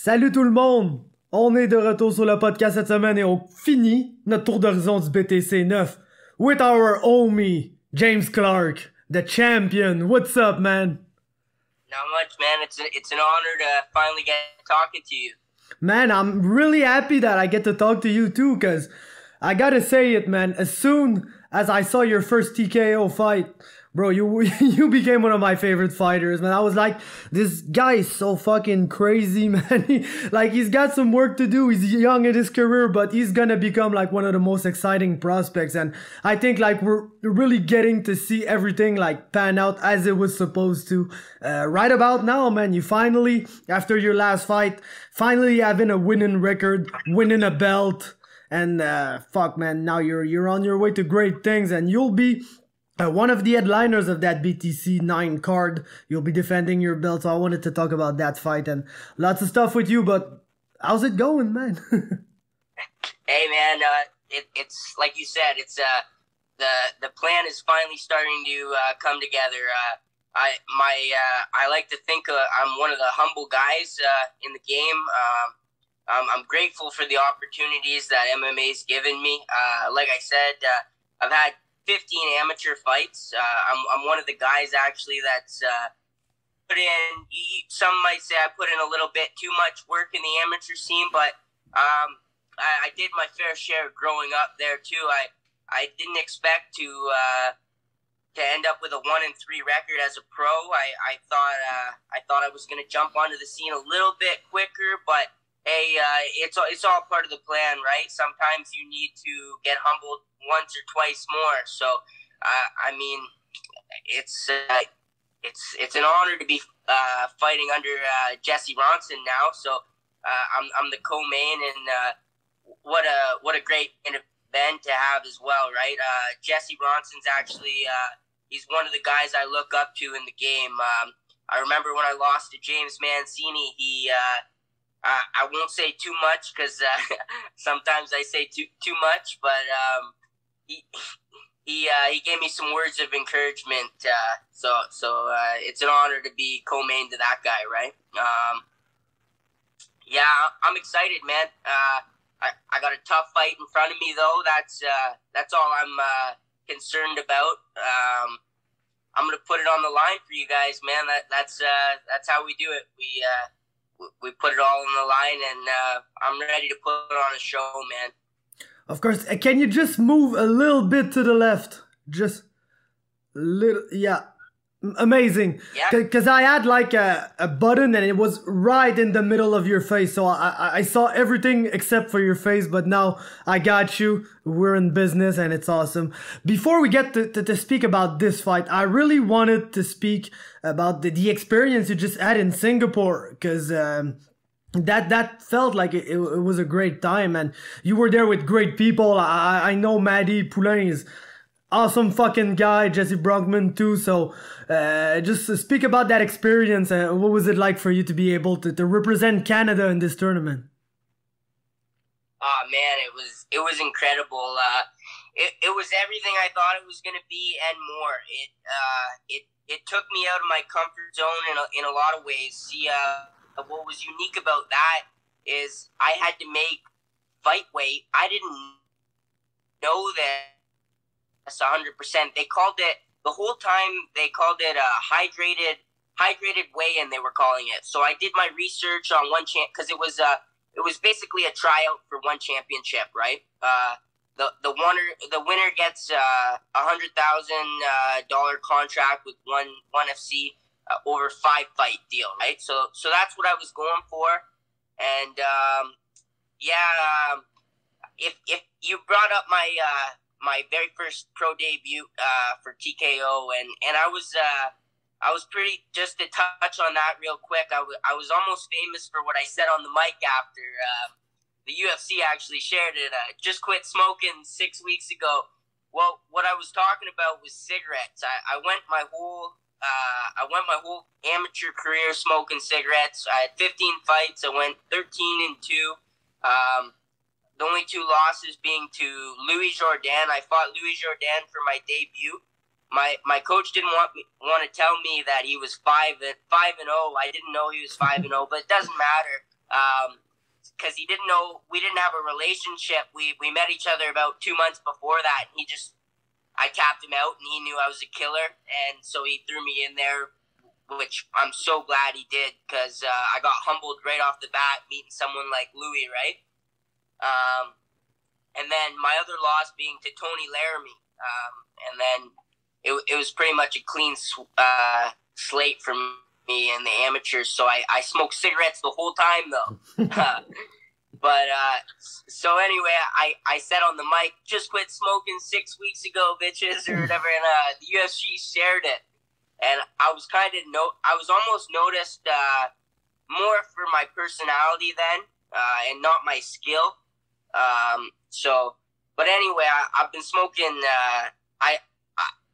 Salut tout le monde! On est de retour sur le podcast cette semaine et on finit notre tour d'horizon du BTC 9 with our homie, James Clarke, the champion. What's up, man? Not much, man. It's an honor to finally get talking to you. Man, I'm really happy that I get to talk to you too, cause I gotta say it, man. As soon as I saw your first TKO fight, bro, you became one of my favorite fighters, man. I was like, this guy is so fucking crazy, man. He's got some work to do. He's young in his career, but he's gonna become like one of the most exciting prospects. And I think like we're really getting to see everything like pan out as it was supposed to. Right about now, man, you finally, after your last fight, finally having a winning record, winning a belt. And fuck, man, now you're on your way to great things, and you'll be one of the headliners of that BTC 9 card. You'll be defending your belt, so I wanted to talk about that fight and lots of stuff with you, but how's it going, man? Hey, man, it's like you said, it's the plan is finally starting to come together. I like to think I'm one of the humble guys in the game. I'm grateful for the opportunities that MMA's given me. Like I said, I've had 15 amateur fights. I'm one of the guys actually that's put in. Some might say I put in a little bit too much work in the amateur scene, but I did my fair share growing up there too. I didn't expect to end up with a 1-3 record as a pro. I thought I was going to jump onto the scene a little bit quicker, but hey, it's all part of the plan, right? Sometimes you need to get humbled once or twice more. So, I mean, it's an honor to be fighting under Jesse Ronson now. So, I'm the co-main, and what a great event to have as well, right? Jesse Ronson's actually he's one of the guys I look up to in the game. I remember when I lost to James Mancini, I won't say too much because sometimes I say too much, but he gave me some words of encouragement. So it's an honor to be co-main to that guy, right? Yeah, I'm excited, man. I got a tough fight in front of me though. That's all I'm concerned about. I'm gonna put it on the line for you guys, man. That's how we do it. We put it all on the line, and I'm ready to put on a show, man. Of course. Can you just move a little bit to the left? Just a little, yeah. Amazing. Yeah. Because I had like a button and it was right in the middle of your face. So I saw everything except for your face, but now I got you. We're in business and it's awesome. Before we get to speak about this fight, I really wanted to speak about the experience you just had in Singapore, because that felt like it was a great time, and you were there with great people. I know Maddie Poulain is awesome fucking guy, Jesse Brockman too, so just speak about that experience. What was it like for you to be able to represent Canada in this tournament? Oh man, it was incredible. It was everything I thought it was going to be and more. It took me out of my comfort zone in a lot of ways. See, what was unique about that is I had to make fight weight. I didn't know that that's 100%. They called it the whole time. They called it a hydrated weigh-in. They were calling it. So I did my research on because it was basically a tryout for one championship, right? The winner gets a $100,000 contract with one FC over 5-fight deal, right? So that's what I was going for, and if you brought up my very first pro debut for TKO, and I was pretty, just to touch on that real quick, I was almost famous for what I said on the mic after. The UFC actually shared it. Just quit smoking 6 weeks ago. Well, what I was talking about was cigarettes. I went my whole amateur career smoking cigarettes. I had 15 fights. I went 13-2. The only 2 losses being to Louis Jourdain. I fought Louis Jourdain for my debut. My coach didn't want to tell me that he was 5-0. I didn't know he was 5-0, but it doesn't matter. because he didn't know we didn't have a relationship. We met each other about 2 months before that. And I tapped him out, and he knew I was a killer, and so he threw me in there, which I'm so glad he did, because I got humbled right off the bat meeting someone like Louis, right? And then my other loss being to Tony Laramie, and then it was pretty much a clean slate for me in the amateurs. So I smoked cigarettes the whole time, though. But so anyway, I said on the mic, just quit smoking 6 weeks ago, bitches, or whatever, and the UFC shared it, and I was I was almost noticed more for my personality then, and not my skill. But anyway, I've been smoking.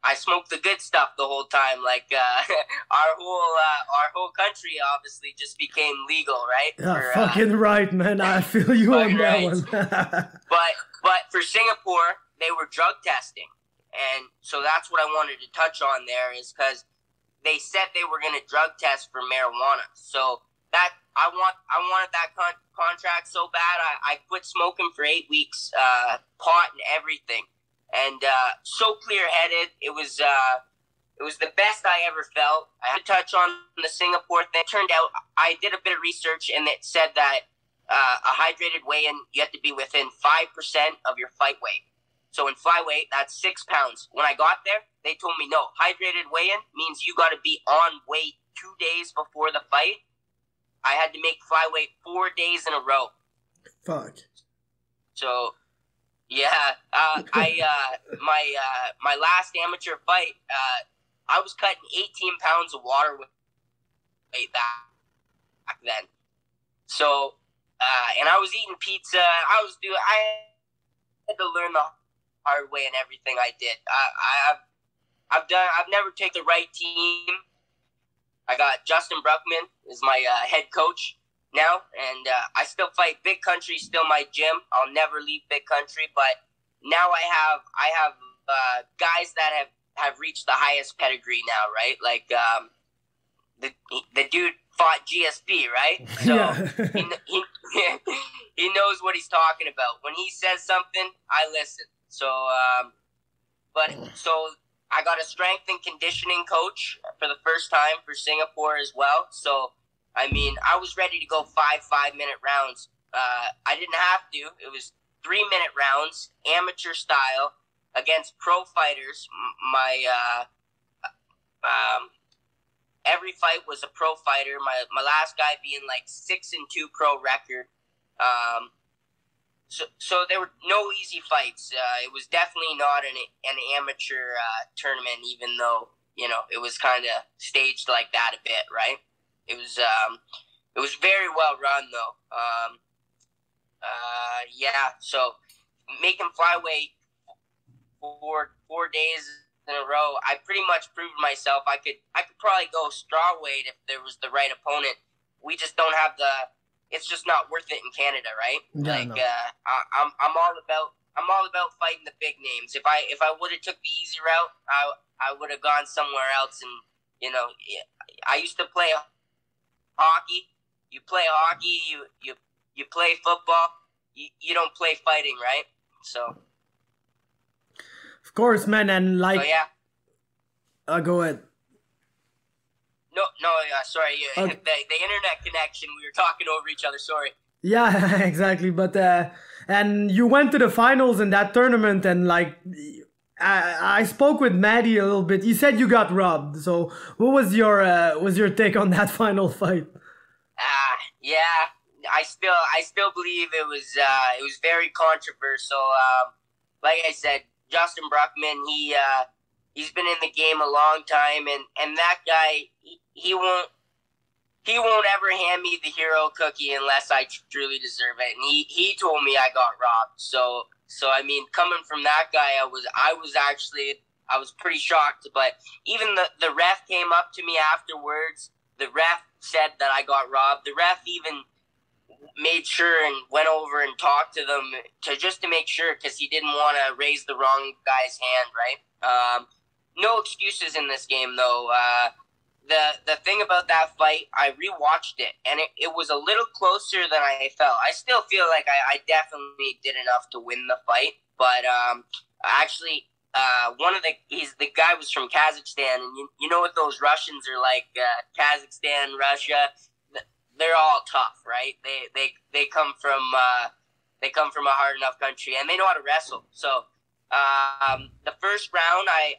I smoked the good stuff the whole time. Like our whole country obviously just became legal, right? Yeah, fucking right, man. I feel you on that one. but for Singapore, they were drug testing, and so that's what I wanted to touch on there, is because they said they were going to drug test for marijuana. So that I wanted that contract so bad. I quit smoking for 8 weeks, pot and everything. And so clear-headed, it was the best I ever felt. I had to touch on the Singapore thing. It turned out I did a bit of research, and it said that a hydrated weigh-in, you have to be within 5% of your fight weight. So in flyweight, that's 6 pounds. When I got there, they told me, no, hydrated weigh-in means you got to be on weight 2 days before the fight. I had to make flyweight 4 days in a row. Fuck. So... yeah, my last amateur fight, I was cutting 18 pounds of water weight back then. So, and I was eating pizza. I had to learn the hard way in everything I did. I've never taken the right team. I got Justin Bruckman is my head coach now, and I still fight Big Country, still my gym. I'll never leave Big Country, but now I have guys that have reached the highest pedigree now, right? Like the dude fought GSP, right? So he knows what he's talking about. When he says something, I listen. So so I got a strength and conditioning coach for the first time for Singapore as well. So I mean, I was ready to go 5-minute rounds. I didn't have to. It was 3-minute rounds, amateur style, against pro fighters. Every fight was a pro fighter. My last guy being like 6-2 pro record. So there were no easy fights. It was definitely not an amateur tournament, even though it was kind of staged like that a bit, right? It was very well run though. Yeah. So making flyweight 4 days in a row, I pretty much proved myself. I could probably go strawweight if there was the right opponent. We just don't have it's just not worth it in Canada, right? Yeah, like I'm all about fighting the big names. If I would have took the easy route, I would have gone somewhere else. And I used to play hockey. You play hockey, you play football, you don't play fighting, right? So of course, man. And like, so yeah, go ahead. No, sorry, okay. The internet connection, we were talking over each other, sorry. Yeah, exactly. But and you went to the finals in that tournament, and like I spoke with Maddie a little bit. He said you got robbed. So what was your take on that final fight? Yeah, I still believe it was very controversial. Like I said, Justin Bruckman, he's been in the game a long time, and that guy, he won't ever hand me the hero cookie unless I truly deserve it. And he told me I got robbed. So I mean, coming from that guy, I was pretty shocked. But even the ref came up to me afterwards. The ref said that I got robbed. The ref even made sure and went over and talked to them just to make sure, because he didn't want to raise the wrong guy's hand, right? No excuses in this game, though. the thing about that fight, I rewatched it, and it was a little closer than I felt. I still feel like I definitely did enough to win the fight, but actually, the guy was from Kazakhstan, and you know what those Russians are like. Kazakhstan, Russia, they're all tough, right? They come from a hard enough country, and they know how to wrestle. So the first round, I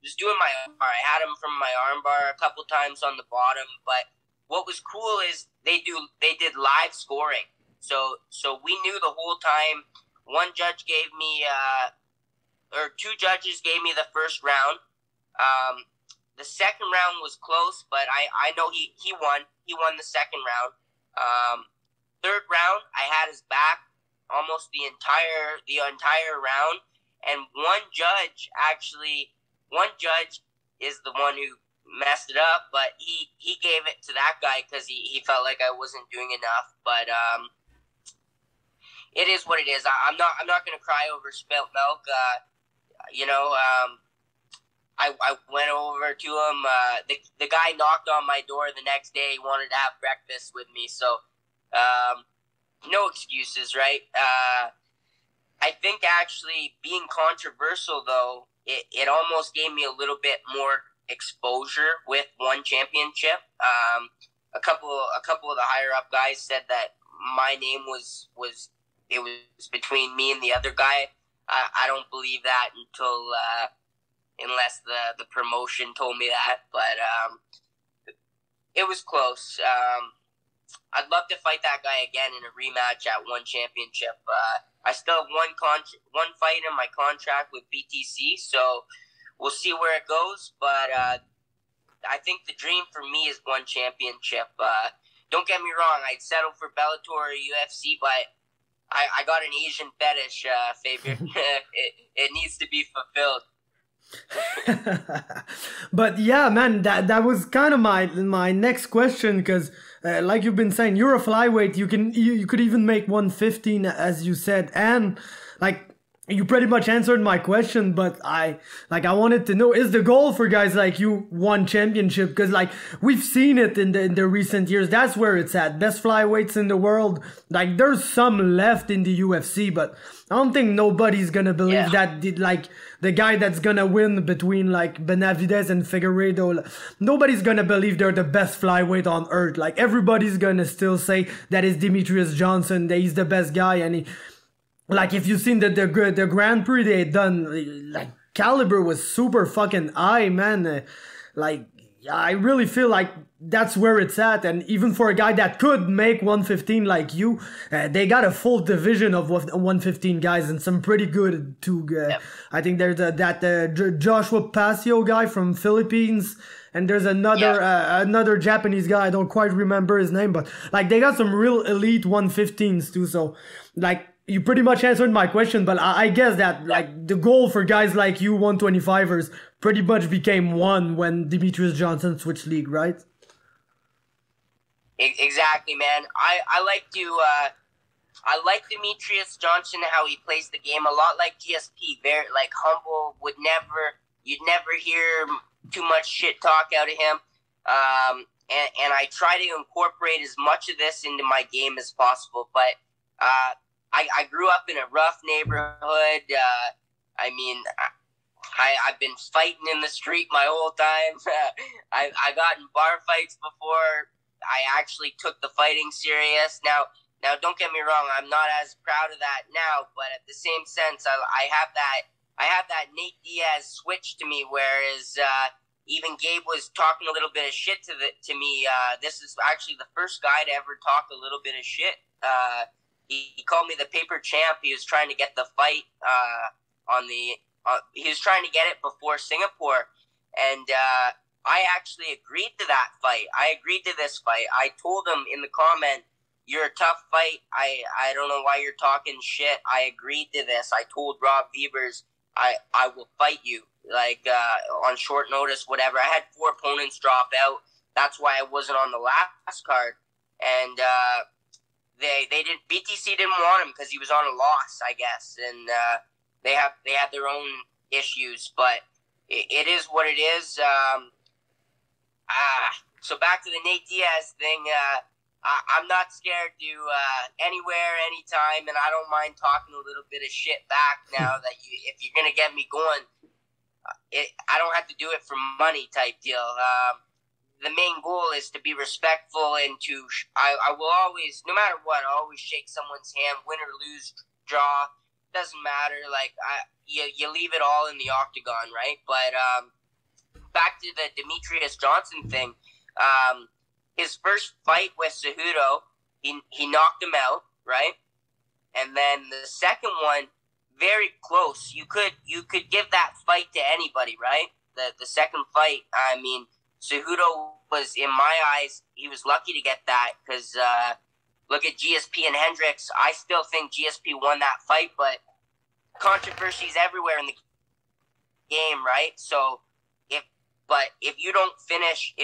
was doing my armbar. I had him from my armbar a couple times on the bottom, but what was cool is they did live scoring. So we knew the whole time. One judge gave me, or two judges gave me the first round. The second round was close, but I know he won. He won the second round. Third round, I had his back almost the entire round, and one judge is the one who messed it up, but he gave it to that guy because he felt like I wasn't doing enough. But it is what it is. I'm not gonna cry over spilt milk. I went over to him. The guy knocked on my door the next day. He wanted to have breakfast with me. So no excuses, right? I think actually being controversial though, it almost gave me a little bit more exposure with one championship. A couple of the higher up guys said that my name was between me and the other guy. I don't believe that unless the promotion told me that, but it was close. I'd love to fight that guy again in a rematch at one championship. I still have one fight in my contract with BTC, so we'll see where it goes. But I think the dream for me is one championship. Don't get me wrong, I'd settle for Bellator or UFC, but I got an Asian fetish, Faber. it needs to be fulfilled. But yeah, man, that was kind of my next question, because like you've been saying, you're a flyweight. You could even make 115, as you said, and like you pretty much answered my question. But I wanted to know, is the goal for guys like you one championship? Because like we've seen it in the recent years. That's where it's at. Best flyweights in the world. Like there's some left in the UFC, but I don't think nobody's gonna believe that. Like the guy that's gonna win between like Benavidez and Figueiredo, nobody's gonna believe they're the best flyweight on earth. Like everybody's gonna still say that is Demetrius Johnson, that he's the best guy. And like if you've seen the Grand Prix they done, like caliber was super fucking high, man. Like I really feel like that's where it's at. And even for a guy that could make 115 like you, they got a full division of 115 guys and some pretty good too. I think there's that Joshua Pasio guy from Philippines, and there's another Japanese guy. I don't quite remember his name, but like they got some real elite 115s too. So like you pretty much answered my question, but I guess that like the goal for guys like you 125ers pretty much became one when Demetrius Johnson switched league, right? Exactly, man. I like Demetrius Johnson, how he plays the game, a lot like GSP, very like humble. You'd never hear too much shit talk out of him. And I try to incorporate as much of this into my game as possible. But I grew up in a rough neighborhood. I've been fighting in the street my whole time. I got in bar fights before. I actually took the fighting serious. Now, don't get me wrong. I'm not as proud of that now, but at the same sense, I have that Nate Diaz switch to me. Whereas even Gabe was talking a little bit of shit to me. This is actually the first guy to ever talk a little bit of shit. He called me the paper champ. He was trying to get the fight he was trying to get it before Singapore, and I actually agreed to that fight. I agreed to this fight. I told him in the comment, "You're a tough fight. I don't know why you're talking shit. I agreed to this." I told Rob Beavers, I will fight you, like on short notice, whatever. I had 4 opponents drop out. That's why I wasn't on the last card, and they didn't. BTC didn't want him because he was on a loss, I guess, and they have their own issues, but it is what it is. So back to the Nate Diaz thing. I'm not scared to anywhere, anytime, and I don't mind talking a little bit of shit back now that if you're going to get me going, I don't have to do it for money type deal. The main goal is to be respectful and I will always, no matter what, I'll always shake someone's hand, win or lose, draw, doesn't matter. Like, you leave it all in the octagon, right? But back to the Demetrius Johnson thing. His first fight with Cejudo, he knocked him out, right? And then the second one, very close. You could give that fight to anybody, right? The second fight, I mean, Cejudo was, in my eyes, he was lucky to get that because look at GSP and Hendricks. I still think GSP won that fight, but controversies everywhere in the game, right? So if you don't finish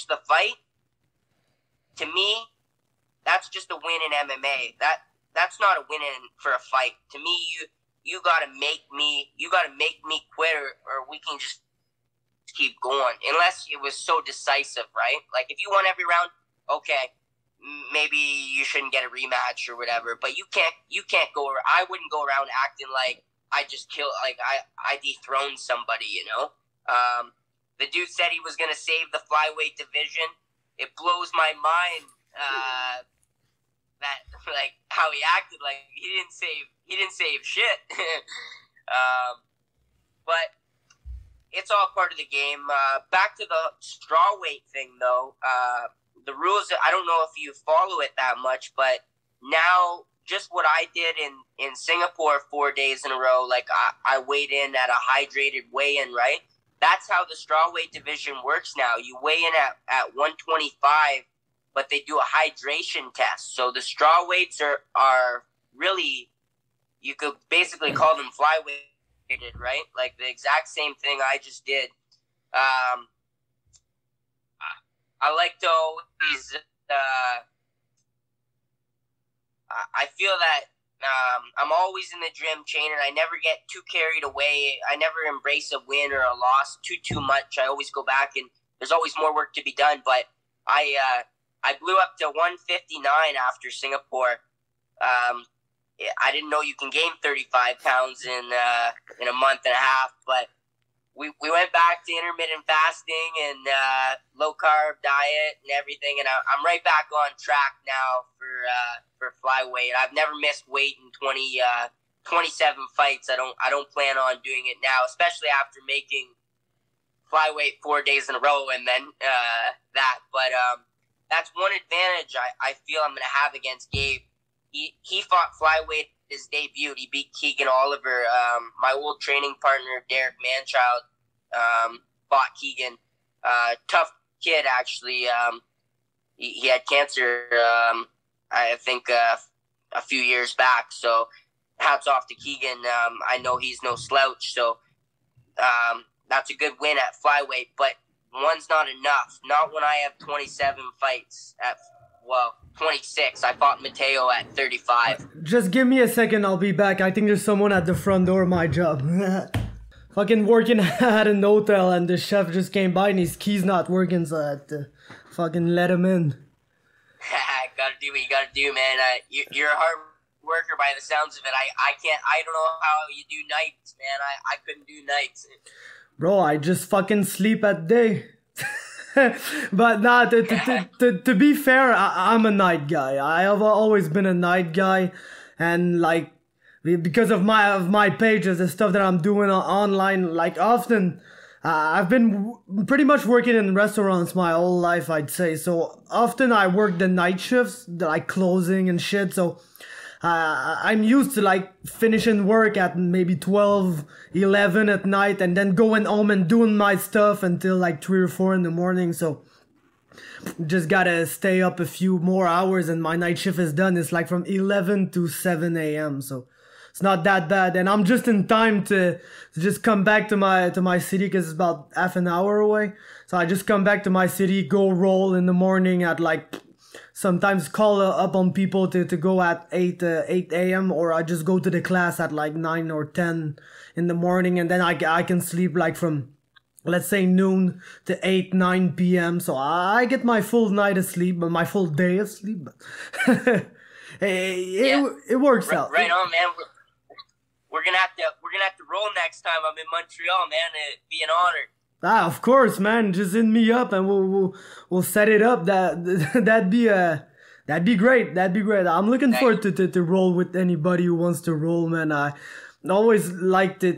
the fight, to me, that's just a win in MMA. That's not a win for a fight. To me, you gotta make me quit, or we can just keep going. Unless it was so decisive, right? Like if you won every round, okay, maybe you shouldn't get a rematch or whatever. But you can't go. I wouldn't go around acting like I just killed, like I dethroned somebody. You know. The dude said he was gonna save the flyweight division. It blows my mind that like how he acted. Like he didn't save shit. But it's all part of the game. Back to the strawweight thing, though. The rules, I don't know if you follow it that much, but now just what I did in Singapore 4 days in a row, like I weighed in at a hydrated weigh-in, right? That's how the strawweight division works now. You weigh in at 125, but they do a hydration test. So the strawweights are really, you could basically call them flyweighted, right? Like the exact same thing I just did. I like to always, I feel that I'm always in the gym training. I never get too carried away. I never embrace a win or a loss too much. I always go back, and there's always more work to be done. But I blew up to 159 after Singapore. I didn't know you can gain 35 pounds in a month and a half, but we went back to intermittent fasting and low carb diet and everything, and I'm right back on track now for flyweight. I've never missed weight in 27 fights. I don't plan on doing it now, especially after making flyweight 4 days in a row and then that. But that's one advantage I feel I'm going to have against Gabe. He fought flyweight his debut. He beat Keegan Oliver. My old training partner, Derek Manchild, fought Keegan. Tough kid, actually. He had cancer, I think, a few years back. So hats off to Keegan. I know he's no slouch. So that's a good win at flyweight. But one's not enough. Not when I have 27 fights at 26. I fought Mateo at 35. Just give me a second, I'll be back. I think there's someone at the front door of my job. Fucking working at an hotel and the chef just came by and his key's not working, so I had to fucking let him in. Gotta do what you gotta do, man. You're a hard worker by the sounds of it. I don't know how you do nights, man. I couldn't do nights. Bro, I just fucking sleep at day. But nah, to be fair, I'm a night guy. I have always been a night guy, and like because of my pages, the stuff that I'm doing online, like often I've been pretty much working in restaurants my whole life, I'd say. So often I work the night shifts, like closing and shit. So I'm used to like finishing work at maybe 12, 11 at night and then going home and doing my stuff until like 3 or 4 in the morning. So just gotta stay up a few more hours and my night shift is done. It's like from 11 to 7 a.m. So it's not that bad. And I'm just in time to just come back to my city because it's about half an hour away. So I just come back to my city, go roll in the morning at like... Sometimes call up on people to go at 8 a.m. or I just go to the class at like 9 or 10 in the morning and then I can sleep like from let's say noon to 8, 9 p.m. So I get my full night of sleep, but my full day of sleep. It works out. Right on, man. We're gonna have to roll next time I'm in Montreal, man. It'd be an honor. Ah, of course, man. Just hit me up and we'll set it up. That'd be great. That'd be great. I'm looking forward to roll with anybody who wants to roll, man. I always like to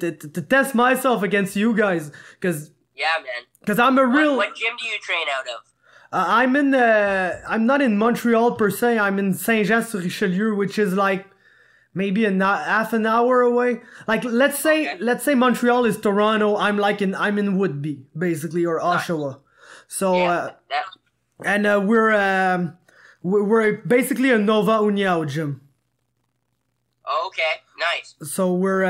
test myself against you guys, cause man. Cause I'm a real. What gym do you train out of? I'm not in Montreal per se. I'm in Saint-Jean-sur-Richelieu, which is like maybe half an hour away. Like let's say Montreal is Toronto. I'm in Woodby basically, or Oshawa. So we're basically a Nova União gym. Okay, nice. So we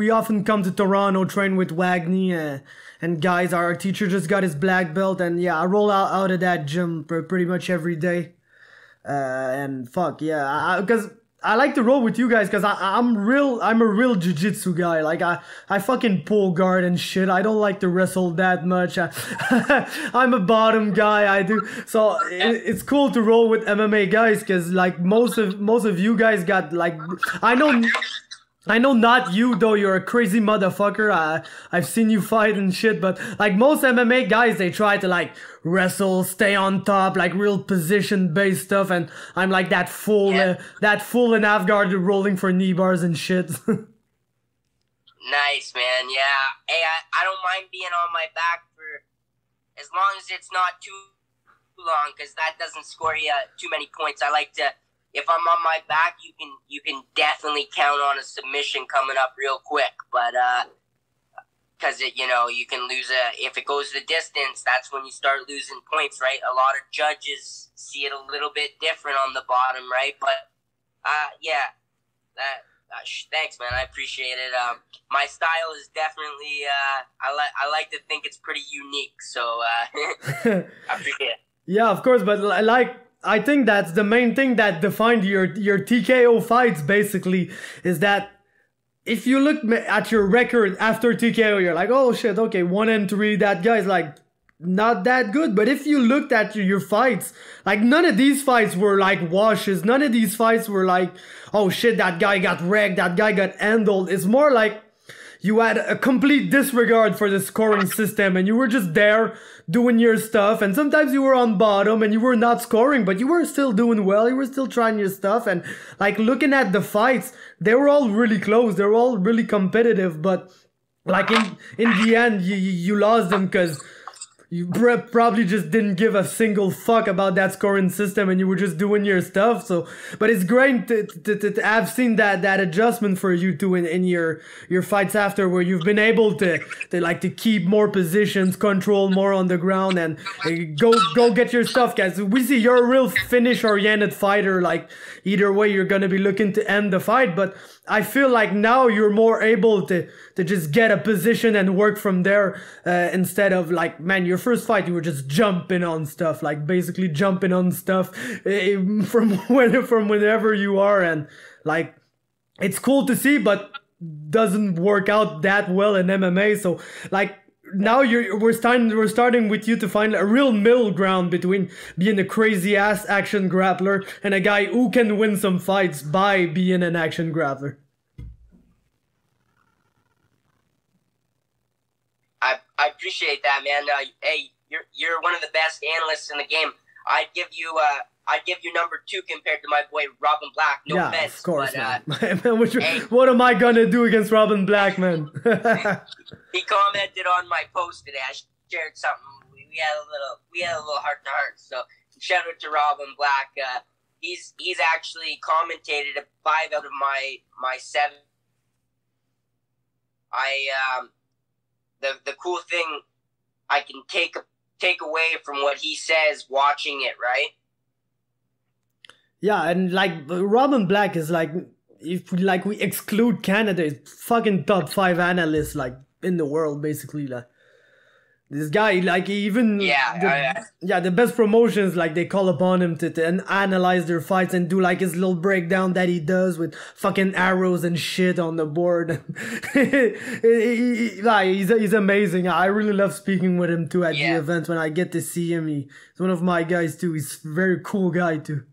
often come to Toronto, train with Wagner, and guys. Our teacher just got his black belt, and yeah, I roll out of that gym pretty much every day. And fuck yeah, because I like to roll with you guys, because I'm a real jiu-jitsu guy. Like I fucking pull guard and shit. I don't like to wrestle that much. I'm a bottom guy. I do. So it's cool to roll with MMA guys, because like most of you guys got like, I know not you though, you're a crazy motherfucker. I've seen you fight and shit, but like most MMA guys, they try to like wrestle, stay on top, like real position based stuff, and I'm like that full and half guarded rolling for knee bars and shit. Nice, man. Yeah. Hey, I don't mind being on my back for as long as it's not too long, because that doesn't score you too many points. I like to. If I'm on my back, you can definitely count on a submission coming up real quick. But because you can lose if it goes the distance, that's when you start losing points, right? A lot of judges see it a little bit different on the bottom, right? But thanks, man. I appreciate it. My style is definitely I like to think it's pretty unique, so I appreciate it. Yeah, of course, but like. I think that's the main thing that defined your TKO fights, basically, is that if you look at your record after TKO, you're like, oh shit, okay, 1-3, that guy's like not that good. But if you looked at your fights, like none of these fights were like washes. None of these fights were like, oh shit, that guy got wrecked, that guy got handled. It's more like you had a complete disregard for the scoring system, and you were just there doing your stuff, and sometimes you were on bottom and you were not scoring, but you were still doing well, you were still trying your stuff. And like looking at the fights, they were all really close, they were all really competitive, but like in the end you lost them because you probably just didn't give a single fuck about that scoring system, and you were just doing your stuff. So, but it's great to have seen that adjustment for you two in your fights after, where you've been able to keep more positions, control more on the ground, and go get your stuff, guys. We see you're a real finish oriented fighter. Like either way, you're gonna be looking to end the fight, but I feel like now you're more able to just get a position and work from there, instead of like, man, your first fight you were just jumping on stuff, like basically jumping on stuff from whenever you are, and like it's cool to see, but doesn't work out that well in MMA. So like now we're starting with you to find a real middle ground between being a crazy ass action grappler and a guy who can win some fights by being an action grappler. I appreciate that, man. Hey, you're one of the best analysts in the game. I'd give you number 2 compared to my boy Robin Black. No offense, of course, but, man. What am I gonna do against Robin Black, man? He commented on my post today. I shared something. We had a little heart to heart. So shout out to Robin Black. He's actually commentated 5 out of my 7. The cool thing I can take away from what he says watching it, right? Yeah, and like Robin Black is like, if like we exclude Canada, it's fucking top 5 analysts like in the world, basically. Like This guy, like, even the best promotions, like, they call upon him to analyze their fights and do like his little breakdown that he does with fucking arrows and shit on the board. He's amazing. I really love speaking with him too at the events when I get to see him. He's one of my guys too. He's a very cool guy too.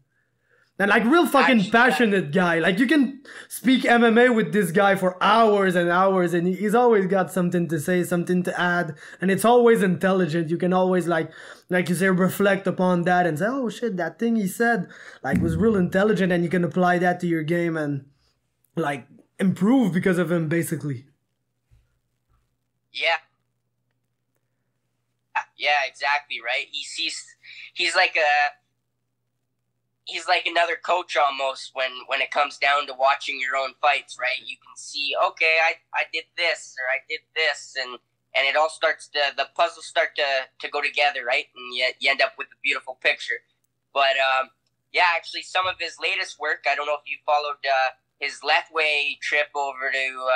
And like real fucking passionate guy. Like you can speak MMA with this guy for hours and hours and he's always got something to say, something to add. And it's always intelligent. You can always like you say, reflect upon that and say, oh shit, that thing he said like was real intelligent and you can apply that to your game and like improve because of him basically. Yeah. Yeah, exactly, right? He's like another coach almost when it comes down to watching your own fights, right? You can see, okay, I did this or I did this, and it all starts the puzzles start to go together, right? And you end up with a beautiful picture. But actually, some of his latest work, I don't know if you followed his Lethway trip over to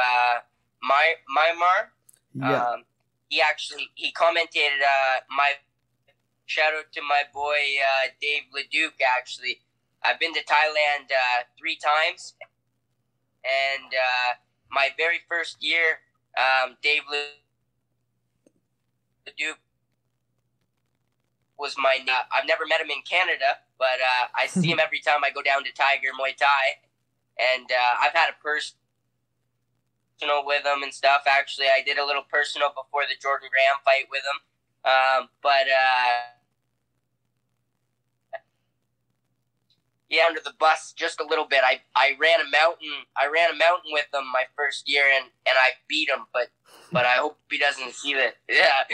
Myanmar. Yeah. He commented my shout out to my boy Dave Leduc. Actually, I've been to Thailand 3 times, and my very first year, Dave Leduc was my. I've never met him in Canada, but I see him every time I go down to Tiger Muay Thai, and I've had a personal with him and stuff. Actually, I did a little personal before the Jordan Graham fight with him. Under the bus just a little bit. I ran a mountain with him my first year and I beat him, but I hope he doesn't see that. Yeah.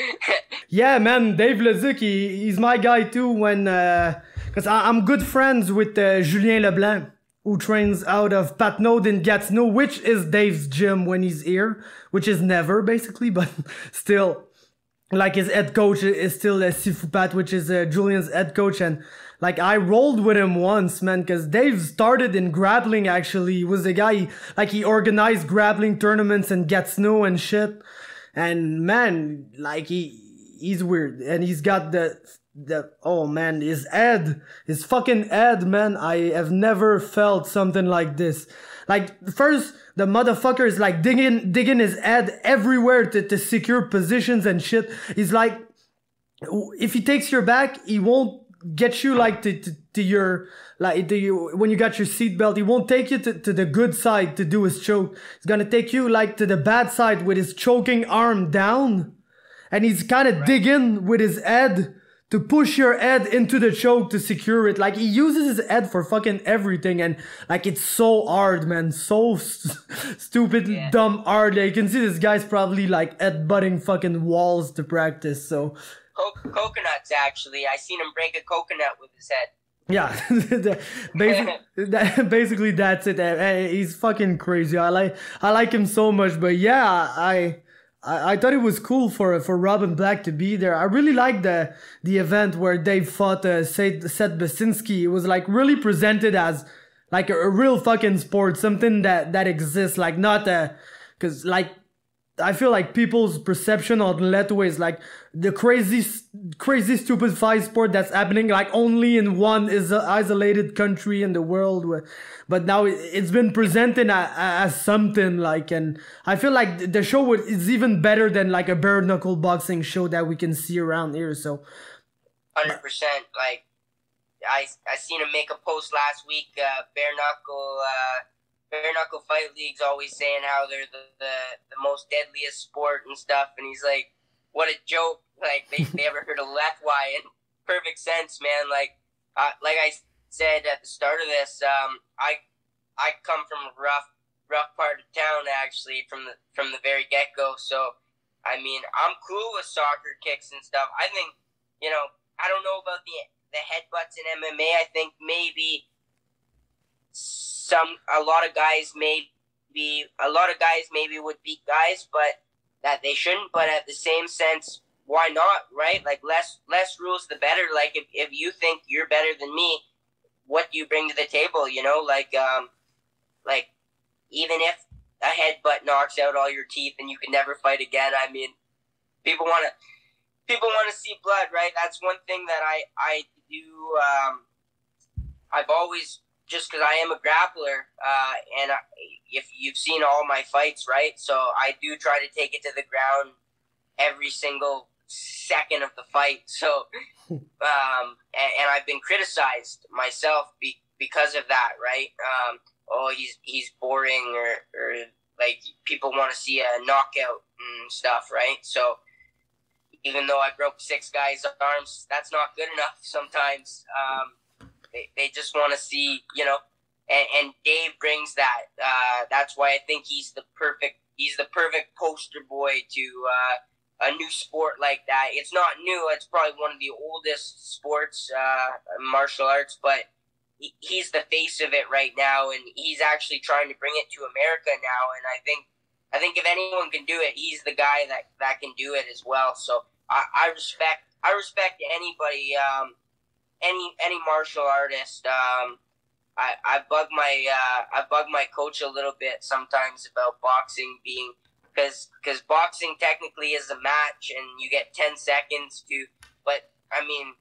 Yeah, man, Dave Leduc, he's my guy too when cuz I'm good friends with Julien Leblanc, who trains out of Patnaud in Gatineau, which is Dave's gym when he's here, which is never basically, but still. Like his head coach is still Sifu Pat, which is Julian's head coach, and like I rolled with him once, man, because Dave started in grappling. Actually, he was the guy he organized grappling tournaments in Gatineau and shit. And man, like he's weird, and he's got the oh man, his fucking head, man. I have never felt something like this. Like first, the motherfucker is like digging his head everywhere to secure positions and shit. He's like, if he takes your back, he won't get you like to your when you got your seatbelt. He won't take you to the good side to do his choke. He's gonna take you like to the bad side with his choking arm down, and he's kind of digging with his head to push your head into the choke to secure it. Like, he uses his head for fucking everything, and, like, it's so hard, man. So stupid, dumb hard. You can see this guy's probably, like, head-butting fucking walls to practice, so... Coconuts, actually. I seen him break a coconut with his head. Yeah, basically that's it. He's fucking crazy. I like him so much, but yeah, I thought it was cool for Robin Black to be there. I really liked the event where Dave fought Seth Basinski. It was like really presented as like a real fucking sport, something that exists, like not because like I feel like people's perception on Lethway is like the crazy stupid fight sport that's happening like only in one isolated country in the world. But now it's been presented as something like, and I feel like the show is even better than like a bare knuckle boxing show that we can see around here. So 100%. Like I seen him make a post last week. Bare knuckle fight league's always saying how they're the most deadliest sport and stuff, and he's like, what a joke. Like they ever heard of Lethway? And perfect sense, man. Like I said at the start of this, I come from a rough part of town, actually, from the very get go. So I mean, I'm cool with soccer kicks and stuff. I think, I don't know about the headbutts in MMA. I think maybe a lot of guys maybe would beat guys, but that they shouldn't. But at the same sense, why not, right? Like less rules, the better. Like if you think you're better than me, what do you bring to the table? Like even if a headbutt knocks out all your teeth and you can never fight again. I mean, people want people want to see blood, right? That's one thing that I do. I've always, just because I am a grappler, and if you've seen all my fights, right? So I do try to take it to the ground every single second of the fight. So, and I've been criticized myself because of that, right? Oh, he's boring, or like people want to see a knockout and stuff, right? So even though I broke 6 guys' arms, that's not good enough sometimes. They just want to see, you know, and Dave brings that. That's why I think he's the perfect poster boy to a new sport like that. It's not new. It's probably one of the oldest sports, martial arts, but he's the face of it right now, and he's actually trying to bring it to America now. And I think if anyone can do it, he's the guy that can do it as well. So I respect anybody, any martial artist. I bug my coach a little bit sometimes about boxing being, because boxing technically is a match and you get 10 seconds to, but I mean,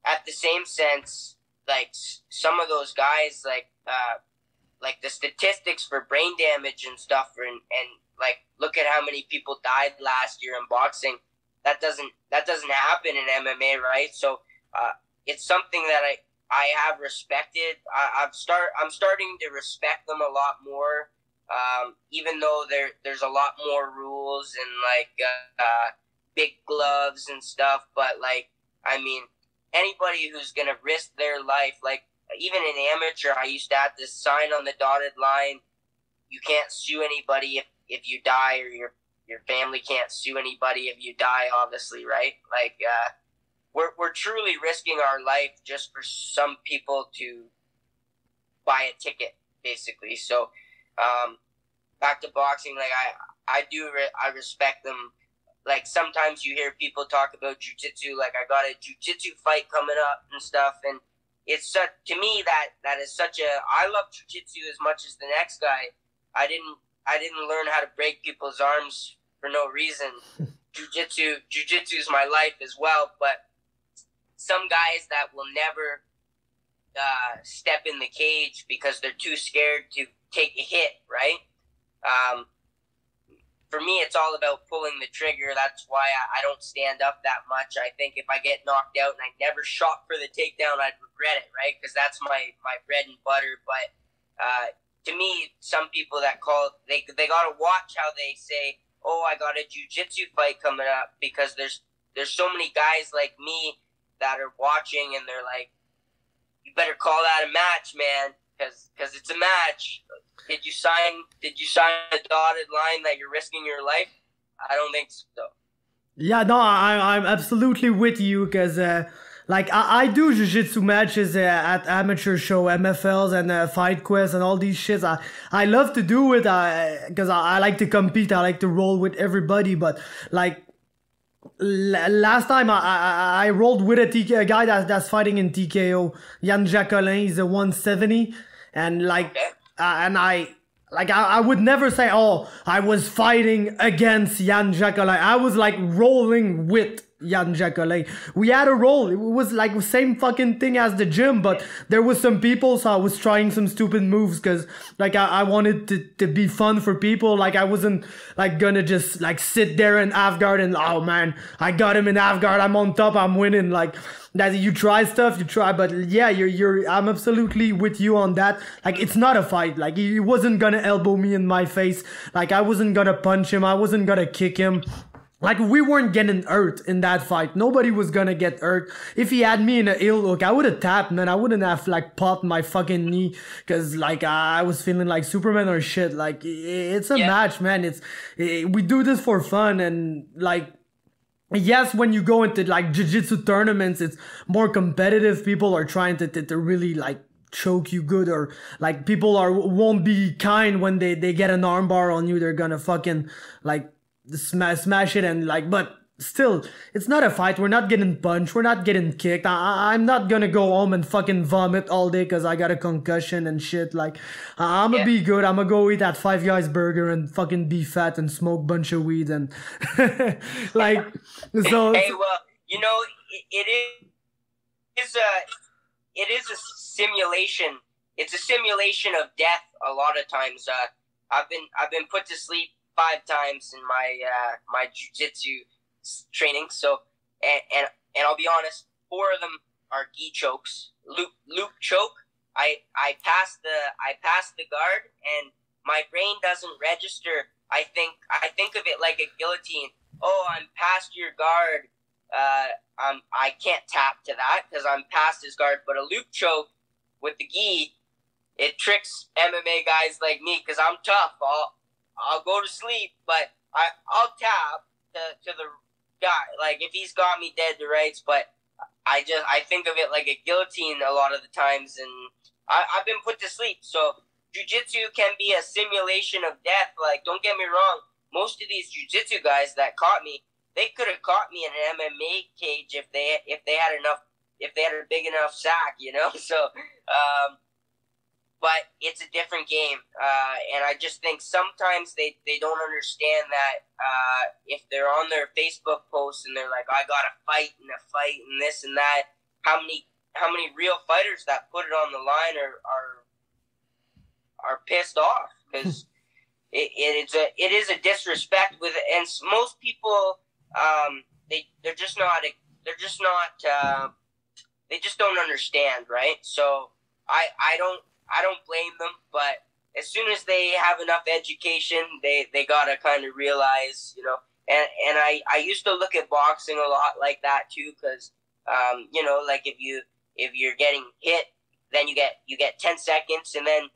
at the same sense, like some of those guys, like the statistics for brain damage and stuff, and like look at how many people died last year in boxing. That doesn't happen in MMA, right? So it's something that I have respected. I'm starting to respect them a lot more, even though there's a lot more rules and like big gloves and stuff. But like, I mean, anybody who's gonna risk their life, like even in amateur, I used to have this sign on the dotted line: you can't sue anybody if you die, or your family can't sue anybody if you die. Obviously, right? Like. We're truly risking our life just for some people to buy a ticket, basically. So, back to boxing, like I respect them. Like sometimes you hear people talk about jiu-jitsu, like I got a jiu-jitsu fight coming up and stuff, and it's such, to me that is such a, I love jiu-jitsu as much as the next guy. I didn't learn how to break people's arms for no reason. Jiu-jitsu is my life as well, but some guys that will never step in the cage because they're too scared to take a hit, right? For me, it's all about pulling the trigger. That's why I don't stand up that much. I think if I get knocked out and I never shot for the takedown, I'd regret it, right? Because that's my bread and butter. But to me, some people that call, they got to watch how they say, oh, I got a jiu-jitsu fight coming up, because there's so many guys like me that are watching, and they're like, you better call that a match, man, because it's a match. Did you sign the dotted line that you're risking your life? I don't think so. Yeah, no, I'm absolutely with you, because like I do jiu-jitsu matches at amateur show, MFLs and Fight Quest and all these shits. I love to do it because I like to compete. I like to roll with everybody, but like last time I rolled with a guy that's fighting in TKO, Yann Jacquelin. He's a 170, and like and I would never say, oh, I was fighting against Yann Jacquelin. I was like rolling with Yann Jacquelin. We had a roll. It was like the same fucking thing as the gym, but there was some people, so I was trying some stupid moves because like I wanted to be fun for people. Like I wasn't like gonna just like sit there in half guard and, oh man, I got him in half guard, I'm on top, I'm winning. Like that, you try stuff, but yeah, I'm absolutely with you on that. Like it's not a fight. Like he wasn't gonna elbow me in my face. Like I wasn't gonna punch him, I wasn't gonna kick him. Like, we weren't getting hurt in that fight. Nobody was gonna get hurt. If he had me in a heel hook, I would have tapped, man. I wouldn't have, like, popped my fucking knee. Because, like, I was feeling like Superman or shit. Like, it's a match, man. We do this for fun. And, like, yes, when you go into, like, jiu-jitsu tournaments, it's more competitive. People are trying to really, like, choke you good, or like people won't be kind when they get an armbar on you. They're gonna fucking, like, smash it. And like, but still, it's not a fight. We're not getting punched. We're not getting kicked. I'm not gonna go home and fucking vomit all day because I got a concussion and shit. Like, I'm gonna be good. I'm gonna go eat that Five Guys burger and fucking be fat and smoke bunch of weed and like, so. Hey, well, you know, it is a simulation. It's a simulation of death. A lot of times, I've been put to sleep 5 times in my jiu-jitsu training. So, and I'll be honest, 4 of them are gi chokes. Loop choke. I pass the guard, and my brain doesn't register. I think of it like a guillotine. Oh, I'm past your guard. I can't tap to that because I'm past his guard. But a loop choke with the gi, it tricks MMA guys like me because I'm tough. I'll go to sleep, but I'll tap to the guy. Like if he's got me dead to rights, but I think of it like a guillotine a lot of the times, and I've been put to sleep. So jiu-jitsu can be a simulation of death. Like don't get me wrong, most of these jiu-jitsu guys that caught me, they could have caught me in an MMA cage if they had a big enough sack, you know. So, but it's a different game, and I just think sometimes they don't understand that if they're on their Facebook posts and they're like, I got to fight and this and that, how many real fighters that put it on the line are pissed off because it is a disrespect with it, and most people. They just don't understand, right? So I don't blame them, but as soon as they have enough education, they gotta kind of realize, you know. And I used to look at boxing a lot like that too, because you know, like if you're getting hit, then you get 10 seconds, and then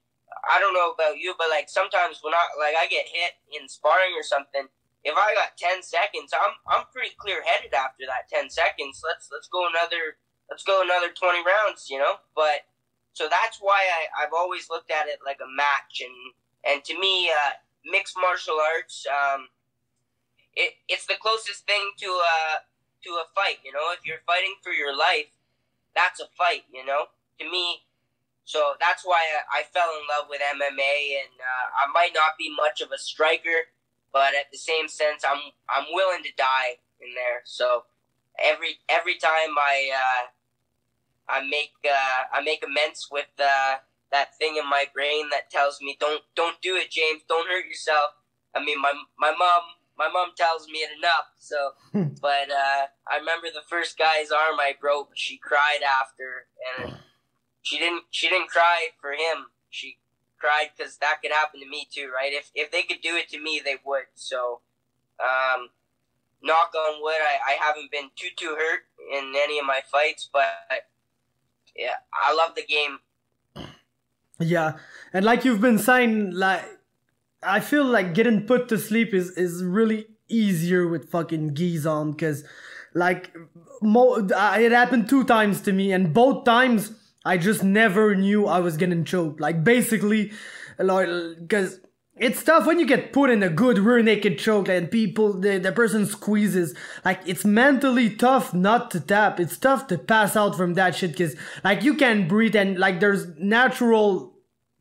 I don't know about you, but like sometimes when I get hit in sparring or something. If I got 10 seconds, I'm pretty clear-headed after that 10 seconds. Let's go another 20 rounds, you know. But so that's why I've always looked at it like a match, and to me, mixed martial arts, it's the closest thing to a fight, you know. If you're fighting for your life, that's a fight, you know. To me, so that's why I fell in love with MMA, and I might not be much of a striker. But at the same sense, I'm willing to die in there. So every time I make amends with that thing in my brain that tells me don't do it, James, don't hurt yourself. I mean my mom tells me it enough. So, but I remember the first guy's arm I broke. She cried after, and she didn't cry for him. She cried because that could happen to me too, right? If they could do it to me, they would. So, knock on wood, I haven't been too hurt in any of my fights, but yeah, I love the game. Yeah, and like you've been saying, like I feel like getting put to sleep is really easier with fucking gis on, because like it happened 2 times to me, and both times I just never knew I was getting choked. Like basically, like, because it's tough when you get put in a good rear naked choke and the person squeezes. Like it's mentally tough not to tap. It's tough to pass out from that shit because like you can't breathe, and like there's natural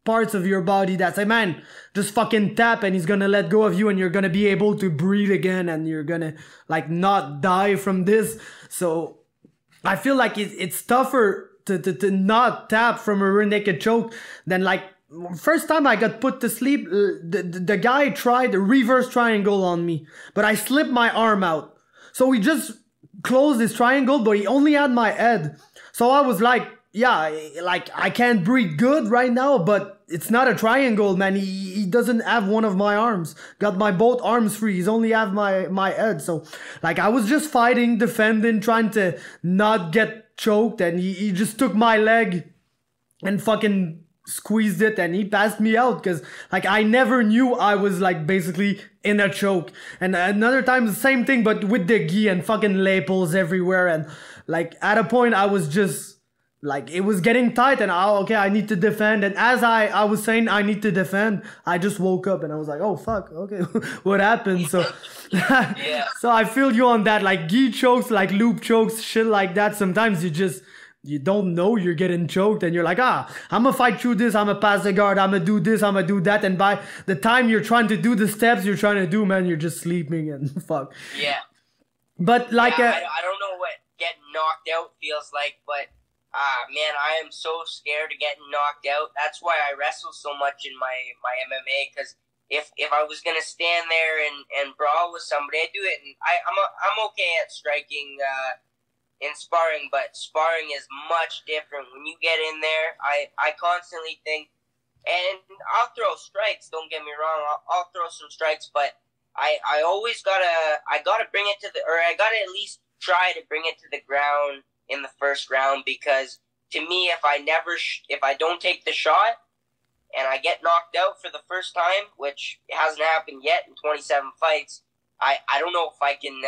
parts of your body that say, man, just fucking tap and he's gonna let go of you and you're gonna be able to breathe again and you're gonna like not die from this. So I feel like it's tougher to not tap from a rear naked choke than like first time I got put to sleep, the guy tried a reverse triangle on me, but I slipped my arm out. So he just closed his triangle, but he only had my head. So I was like, yeah, like I can't breathe good right now, but it's not a triangle, man. He doesn't have one of my arms. Got my both arms free. He's only have my head. So like I was just fighting, defending, trying to not get choked, and he just took my leg and fucking squeezed it, and he passed me out because like I never knew I was like basically in a choke. And another time the same thing, but with the gi and fucking lapels everywhere, and like at a point I was just like it was getting tight, and okay, I need to defend. And as I was saying I need to defend, I just woke up and I was like, oh fuck, okay, what happened? So Yeah. so I feel you on that, like gi chokes, like loop chokes, shit like that. Sometimes you don't know you're getting choked, and you're like, I'm gonna fight through this, I'm gonna pass the guard, I'm gonna do this, I'm gonna do that, and by the time you're trying to do the steps you're trying to do, man, you're just sleeping and fuck. Yeah. But like I don't know what getting knocked out feels like, but man, I am so scared of getting knocked out. That's why I wrestle so much in my MMA, because if I was gonna stand there and brawl with somebody, I do it, and I'm okay at striking in sparring, but sparring is much different. When you get in there, I constantly think, and I'll throw strikes. Don't get me wrong, I'll throw some strikes, but I always gotta bring it to I gotta at least try to bring it to the ground in the first round, because to me, if I don't take the shot and I get knocked out for the first time, which hasn't happened yet in 27 fights, I don't know if I can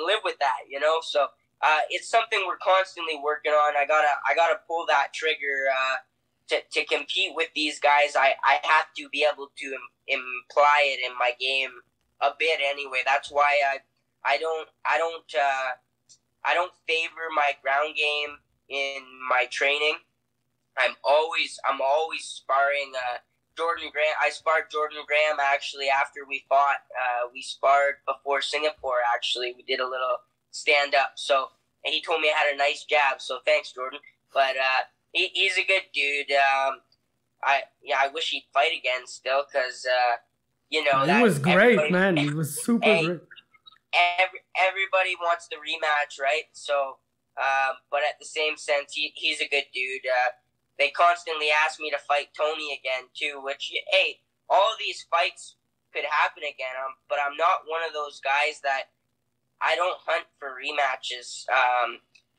live with that, you know. So it's something we're constantly working on. I gotta pull that trigger to compete with these guys. I have to be able to imply it in my game a bit anyway. That's why I don't favor my ground game in my training. I'm always sparring Jordan Graham. I sparred Jordan Graham actually after we fought. We sparred before Singapore actually. We did a little stand up. So, and he told me I had a nice jab. So thanks, Jordan. But he's a good dude. I wish he'd fight again still, because you know, he was great, man. He was super great. Everybody wants the rematch, right? So, but at the same sense, he's a good dude. They constantly ask me to fight Tony again too, which, hey, all of these fights could happen again. But I'm not one of those guys that I don't hunt for rematches.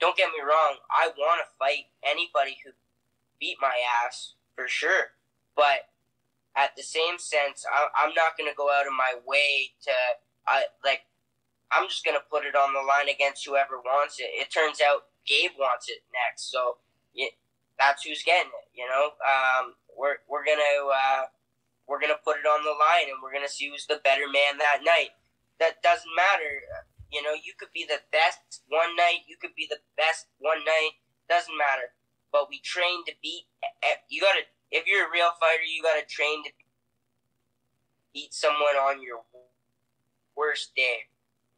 Don't get me wrong, I want to fight anybody who beat my ass for sure, but at the same sense, I'm not going to go out of my way to I'm just going to put it on the line against whoever wants it. It turns out Gabe wants it next, so that's who's getting it. You know, we're gonna put it on the line, and we're gonna see who's the better man that night. That doesn't matter. You know, you could be the best one night, you could be the best one night. Doesn't matter. But we train to beat. If you're a real fighter, you gotta train to beat someone on your worst day,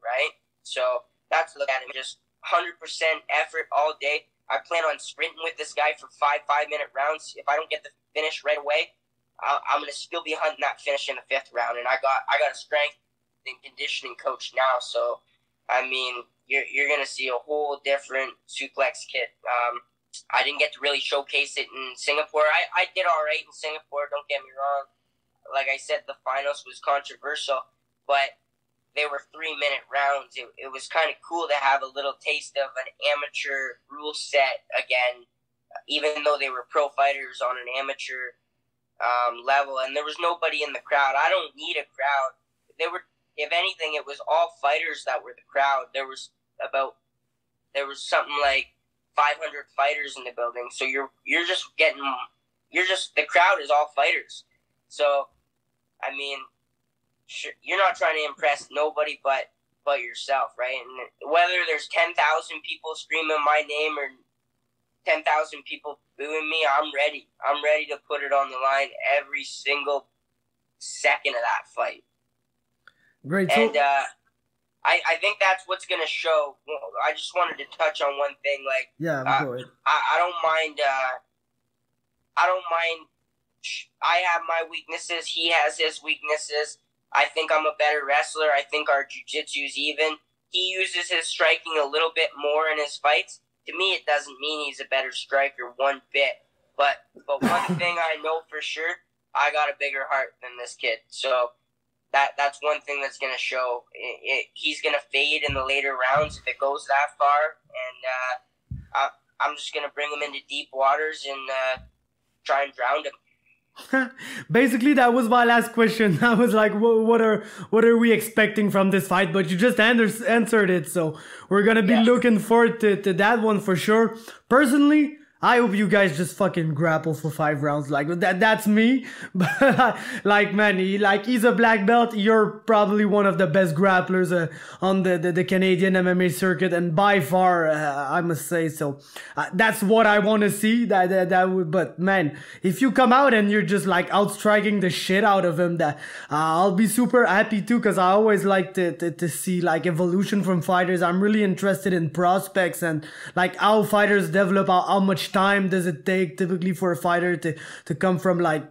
right? So that's look at it. Just 100% effort all day. I plan on sprinting with this guy for 5-minute rounds. If I don't get the finish right away, I'm gonna still be hunting that finish in the 5th round. And I got a strength and conditioning coach now, so I mean, you're gonna see a whole different Suplex Kid. I didn't get to really showcase it in Singapore. I did all right in Singapore. Don't get me wrong. Like I said, the finals was controversial, but they were 3-minute rounds. It was kind of cool to have a little taste of an amateur rule set again, even though they were pro fighters on an amateur level, and there was nobody in the crowd. I don't need a crowd. If anything, it was all fighters that were the crowd. There was something like 500 fighters in the building. So the crowd is all fighters. So, I mean, you're not trying to impress nobody but yourself, right? And whether there's 10,000 people screaming my name or 10,000 people booing me, I'm ready. I'm ready to put it on the line every single second of that fight. Great. And I think that's what's going to show. I just wanted to touch on one thing. Like, yeah, go ahead. I don't mind. I have my weaknesses. He has his weaknesses. I think I'm a better wrestler. I think our jiu-jitsu's even. He uses his striking a little bit more in his fights. To me, it doesn't mean he's a better striker one bit. But one thing I know for sure, I got a bigger heart than this kid. So that's one thing that's going to show. He's going to fade in the later rounds if it goes that far. And I'm just going to bring him into deep waters and try and drown him. Basically, that was my last question. I was like, what are we expecting from this fight? But you just answered it, so we're gonna be looking forward to that one for sure. Personally, I hope you guys just fucking grapple for 5 rounds. Like that's me. But like, man, he's a black belt. You're probably one of the best grapplers on the Canadian MMA circuit, and by far, I must say so. That's what I want to see. That would. But man, if you come out and you're just like outstriking the shit out of him, that I'll be super happy too. Cause I always like to see like evolution from fighters. I'm really interested in prospects and like how fighters develop. How much time does it take typically for a fighter to come from like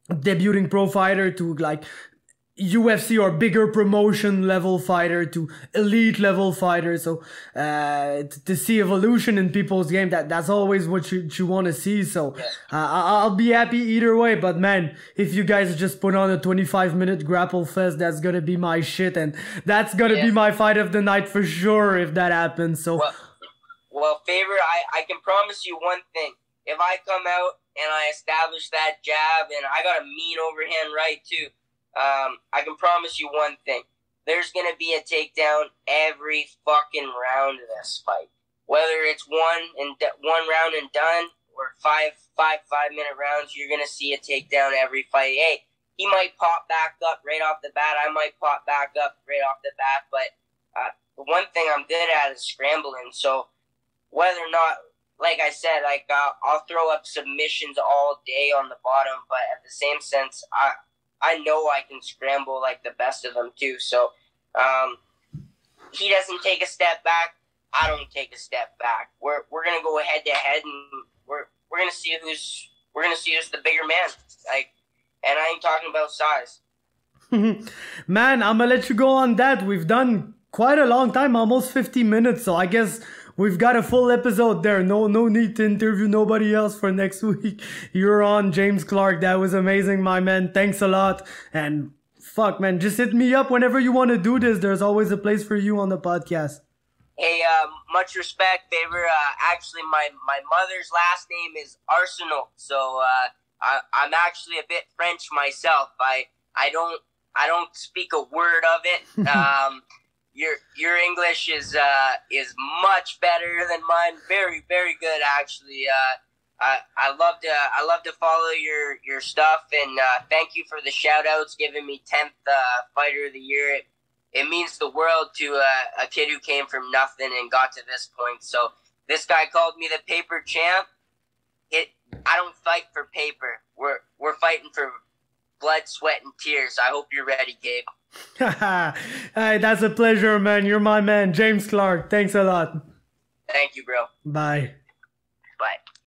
debuting pro fighter to like UFC or bigger promotion level fighter to elite level fighter? So to see evolution in people's game, that's always what you want to see. So I'll be happy either way. But man, if you guys just put on a 25-minute grapple fest, that's gonna be my shit, and that's gonna be my fight of the night for sure if that happens. So well, Faber, I can promise you one thing. If I come out and I establish that jab and I got a mean overhand right too, I can promise you one thing. There's going to be a takedown every fucking round of this fight. Whether it's one round and done or five 5-minute rounds, you're going to see a takedown every fight. Hey, he might pop back up right off the bat. I might pop back up right off the bat. But the one thing I'm good at is scrambling. So whether or not, like I said, like I'll throw up submissions all day on the bottom, but at the same sense, I know I can scramble like the best of them too. So he doesn't take a step back, I don't take a step back. We're gonna go head to head, and we're gonna see who's the bigger man. Like, and I ain't talking about size. Man, I'm gonna let you go on that. We've done quite a long time, almost 50 minutes. So I guess we've got a full episode there. No need to interview nobody else for next week. You're on, James Clarke. That was amazing, my man. Thanks a lot. And fuck, man, just hit me up whenever you want to do this. There's always a place for you on the podcast. Hey, much respect, Faber. Actually, my mother's last name is Arsenal, so I'm actually a bit French myself. I don't speak a word of it. Your English is much better than mine. Very, very good, actually. I love to follow your stuff, and thank you for the shout outs, giving me 10th fighter of the year. It means the world to a kid who came from nothing and got to this point. So this guy called me the paper champ. I don't fight for paper. We're fighting for blood, sweat, and tears. I hope you're ready, Gabe. Hey, that's a pleasure, man. You're my man, James Clarke. Thanks a lot. Thank you, bro. Bye.